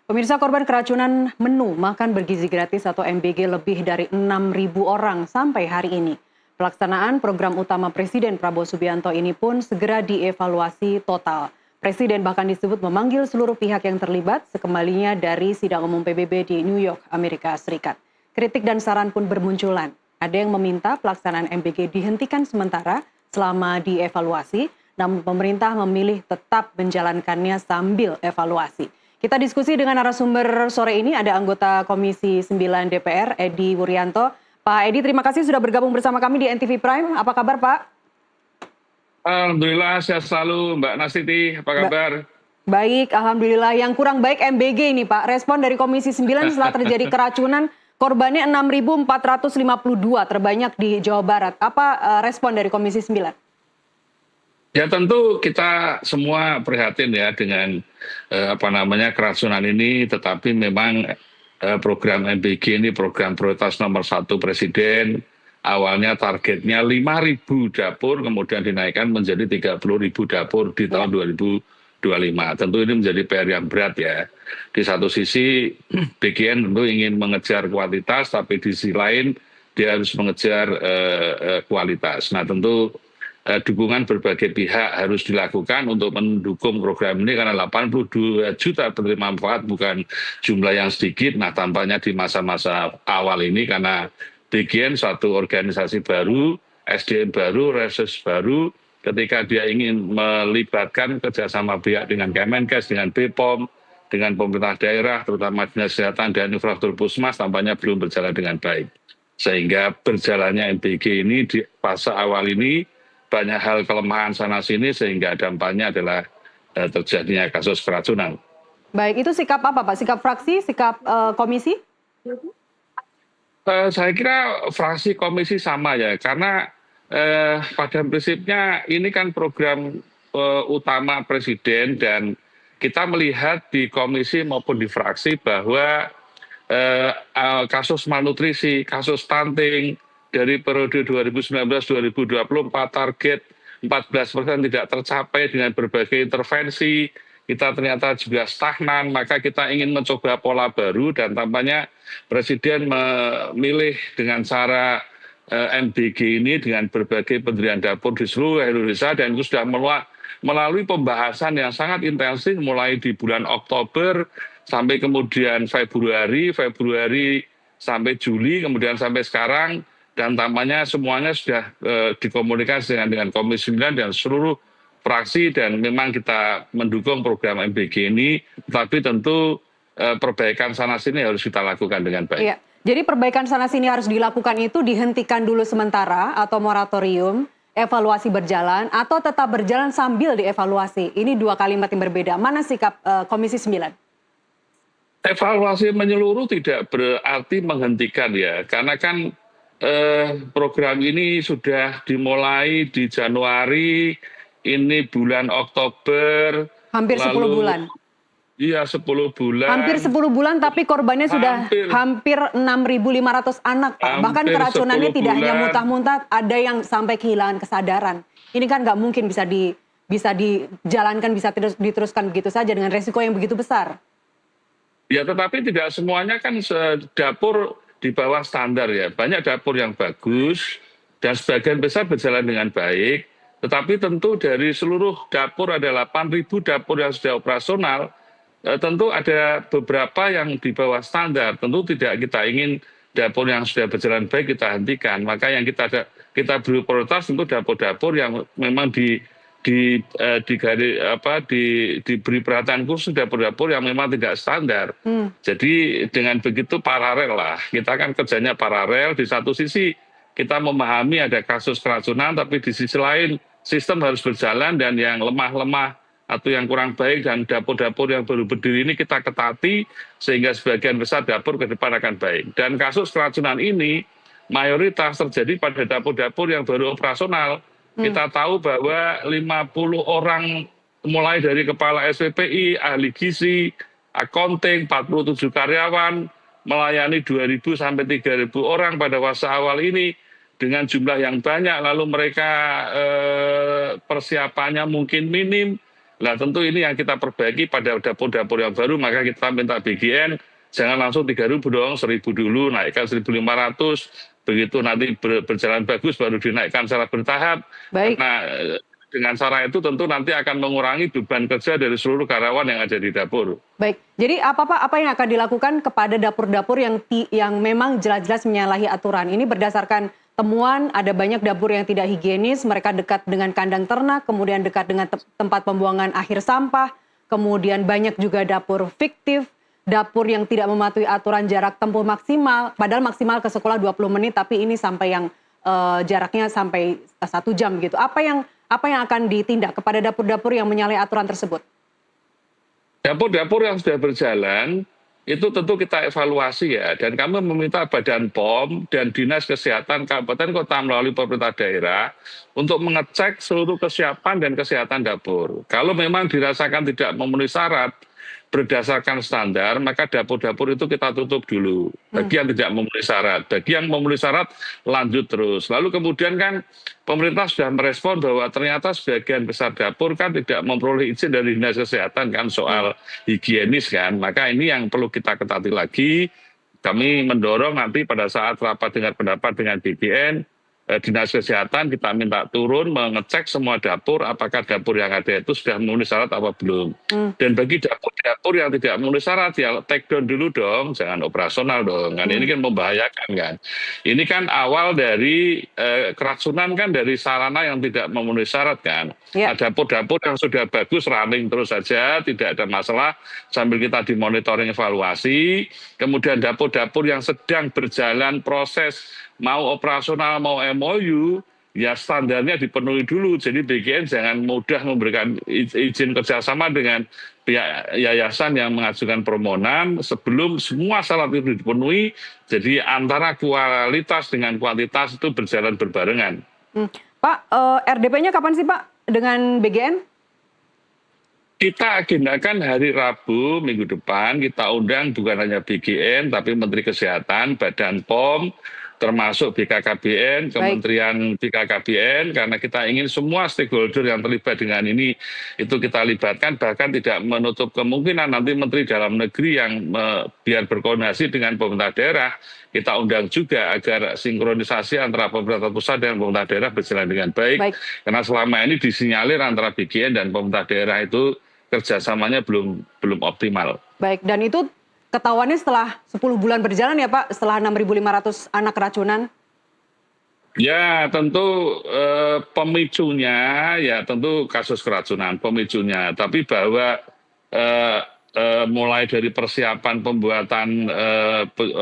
Pemirsa, korban keracunan menu makan bergizi gratis atau MBG lebih dari 6.000 orang sampai hari ini. Pelaksanaan program utama Presiden Prabowo Subianto ini pun segera dievaluasi total. Presiden bahkan disebut memanggil seluruh pihak yang terlibat sekembalinya dari sidang umum PBB di New York, Amerika Serikat. Kritik dan saran pun bermunculan. Ada yang meminta pelaksanaan MBG dihentikan sementara selama dievaluasi, namun pemerintah memilih tetap menjalankannya sambil evaluasi. Kita diskusi dengan narasumber sore ini, ada anggota Komisi 9 DPR, Edi Wuryanto. Pak Edi, terima kasih sudah bergabung bersama kami di NTV Prime. Apa kabar, Pak? Alhamdulillah, sehat selalu Mbak Nastiti, apa kabar? Baik, Alhamdulillah. Yang kurang baik MBG ini, Pak. Respon dari Komisi 9 setelah terjadi keracunan, korbannya 6.452, terbanyak di Jawa Barat. Apa respon dari Komisi 9? Ya tentu kita semua prihatin ya dengan keracunan ini, tetapi memang program MBG ini program prioritas nomor 1 Presiden. Awalnya targetnya 5.000 dapur, kemudian dinaikkan menjadi 30.000 dapur di tahun 2025. Tentu ini menjadi PR yang berat ya. Di satu sisi BGN tentu ingin mengejar kualitas, tapi di sisi lain dia harus mengejar kualitas. Nah tentu dukungan berbagai pihak harus dilakukan untuk mendukung program ini karena 82 juta penerima manfaat bukan jumlah yang sedikit. Nah tampaknya di masa-masa awal ini karena BGN suatu organisasi baru, SDM baru, reses baru, ketika dia ingin melibatkan kerjasama pihak dengan Kemenkes, dengan BPOM, dengan pemerintah daerah, terutama Dinas Kesehatan dan Infrastruktur Puskesmas, tampaknya belum berjalan dengan baik. Sehingga berjalannya MBG ini di fase awal ini banyak hal kelemahan sana-sini sehingga dampaknya adalah terjadinya kasus keracunan. Baik, itu sikap apa Pak? Sikap fraksi, sikap komisi? Saya kira fraksi komisi sama ya, karena pada prinsipnya ini kan program utama Presiden dan kita melihat di komisi maupun di fraksi bahwa kasus malnutrisi, kasus stunting dari periode 2019-2024 target 14% tidak tercapai dengan berbagai intervensi, kita ternyata juga stagnan, maka kita ingin mencoba pola baru dan tampaknya Presiden memilih dengan cara MBG ini dengan berbagai pendirian dapur di seluruh Indonesia dan itu sudah melalui pembahasan yang sangat intensif mulai di bulan Oktober sampai kemudian Februari sampai Juli, kemudian sampai sekarang, dan tampaknya semuanya sudah dikomunikasikan dengan Komisi 9 dan seluruh fraksi dan memang kita mendukung program MBG ini, tapi tentu perbaikan sana-sini harus kita lakukan dengan baik. Iya. Jadi perbaikan sana-sini harus dilakukan itu dihentikan dulu sementara atau moratorium, evaluasi berjalan, atau tetap berjalan sambil dievaluasi. Ini dua kalimat yang berbeda. Mana sikap Komisi 9? Evaluasi menyeluruh tidak berarti menghentikan ya, karena kan program ini sudah dimulai di Januari, ini bulan Oktober. Hampir 10 bulan. Iya, 10 bulan. Hampir 10 bulan, tapi korbannya sudah hampir 6.500 anak, Pak. Bahkan keracunannya tidak hanya muntah-muntah, ada yang sampai kehilangan kesadaran. Ini kan nggak mungkin bisa dijalankan, bisa diteruskan begitu saja dengan resiko yang begitu besar. Ya, tetapi tidak semuanya kan dapur di bawah standar ya. Banyak dapur yang bagus dan sebagian besar berjalan dengan baik. Tetapi tentu dari seluruh dapur ada 8.000 dapur yang sudah operasional. Tentu ada beberapa yang di bawah standar. Tentu tidak kita ingin dapur yang sudah berjalan baik kita hentikan. Maka yang kita beri prioritas tentu dapur-dapur yang memang diberi perhatian khusus dapur-dapur yang memang tidak standar. Jadi dengan begitu paralel lah. Kita kan kerjanya paralel. Di satu sisi kita memahami ada kasus keracunan, tapi di sisi lain sistem harus berjalan dan yang lemah-lemah atau yang kurang baik dan dapur-dapur yang baru berdiri ini kita ketati sehingga sebagian besar dapur ke depan akan baik. Dan kasus keracunan ini mayoritas terjadi pada dapur-dapur yang baru operasional. Kita tahu bahwa 50 orang mulai dari kepala SPPI, ahli gizi, accounting, 47 karyawan, melayani 2.000 sampai 3.000 orang pada fase awal ini dengan jumlah yang banyak, lalu mereka persiapannya mungkin minim, Nah tentu ini yang kita perbaiki pada dapur-dapur yang baru, maka kita minta BGN jangan langsung 3.000 dong, 1.000 dulu, naikkan 1.500, begitu nanti berjalan bagus baru dinaikkan secara bertahap. Baik. Karena dengan cara itu tentu nanti akan mengurangi beban kerja dari seluruh karyawan yang ada di dapur. Baik, jadi apa yang akan dilakukan kepada dapur-dapur yang memang jelas-jelas menyalahi aturan? Ini berdasarkan temuan ada banyak dapur yang tidak higienis, mereka dekat dengan kandang ternak, kemudian dekat dengan tempat pembuangan akhir sampah, kemudian banyak juga dapur fiktif, dapur yang tidak mematuhi aturan jarak tempuh maksimal, padahal maksimal ke sekolah 20 menit, tapi ini sampai yang jaraknya sampai 1 jam gitu. Apa yang akan ditindak kepada dapur-dapur yang menyalahi aturan tersebut? Dapur-dapur yang sudah berjalan, itu tentu kita evaluasi ya. Dan kami meminta Badan POM dan Dinas Kesehatan Kabupaten Kota melalui pemerintah daerah untuk mengecek seluruh kesiapan dan kesehatan dapur. Kalau memang dirasakan tidak memenuhi syarat, berdasarkan standar, maka dapur-dapur itu kita tutup dulu. Bagi yang tidak memenuhi syarat. Bagi yang memenuhi syarat, lanjut terus. Lalu kemudian kan pemerintah sudah merespon bahwa ternyata sebagian besar dapur kan tidak memperoleh izin dari Dinas Kesehatan kan soal higienis kan. Maka ini yang perlu kita ketati lagi. Kami mendorong nanti pada saat rapat dengar pendapat dengan BPN, Dinas Kesehatan kita minta turun mengecek semua dapur apakah dapur yang ada itu sudah memenuhi syarat apa belum. Dan bagi dapur-dapur yang tidak memenuhi syarat ya take down dulu dong, jangan operasional dong. Kan ini kan membahayakan kan. Ini kan awal dari keracunan kan dari sarana yang tidak memenuhi syarat kan. Nah, dapur-dapur yang sudah bagus running terus saja, tidak ada masalah sambil kita dimonitoring evaluasi. Kemudian dapur-dapur yang sedang berjalan proses mau operasional mau MOU ya standarnya dipenuhi dulu. Jadi BGN jangan mudah memberikan izin kerjasama dengan pihak yayasan yang mengajukan permohonan sebelum semua syarat itu dipenuhi. Jadi antara kualitas dengan kuantitas itu berjalan berbarengan. Pak, RDP-nya kapan sih Pak dengan BGN? Kita agendakan hari Rabu minggu depan, kita undang bukan hanya BGN tapi Menteri Kesehatan, Badan POM, termasuk BKKBN, Kementerian BKKBN, karena kita ingin semua stakeholder yang terlibat dengan ini itu kita libatkan, bahkan tidak menutup kemungkinan nanti Menteri Dalam Negeri yang biar berkoordinasi dengan pemerintah daerah, kita undang juga agar sinkronisasi antara pemerintah pusat dan pemerintah daerah berjalan dengan baik. Karena selama ini disinyalir antara BGN dan pemerintah daerah itu kerjasamanya belum optimal. Baik, dan itu ketahuannya setelah 10 bulan berjalan ya Pak, setelah 6.500 anak keracunan? Ya tentu pemicunya ya tentu kasus keracunan pemicunya. Tapi bahwa mulai dari persiapan pembuatan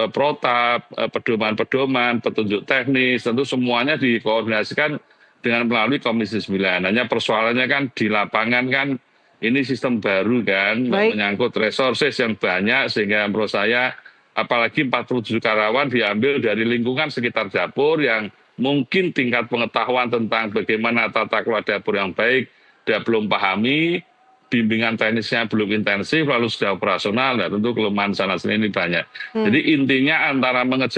protap, pedoman-pedoman, petunjuk teknis, tentu semuanya dikoordinasikan dengan melalui Komisi 9. Hanya persoalannya kan di lapangan kan ini sistem baru kan, menyangkut resources yang banyak, sehingga menurut saya apalagi 47 karyawan diambil dari lingkungan sekitar dapur yang mungkin tingkat pengetahuan tentang bagaimana tata kelola dapur yang baik dia belum pahami, bimbingan teknisnya belum intensif, lalu sudah operasional, dan tentu kelemahan sana sini ini banyak. Jadi intinya antara mengejar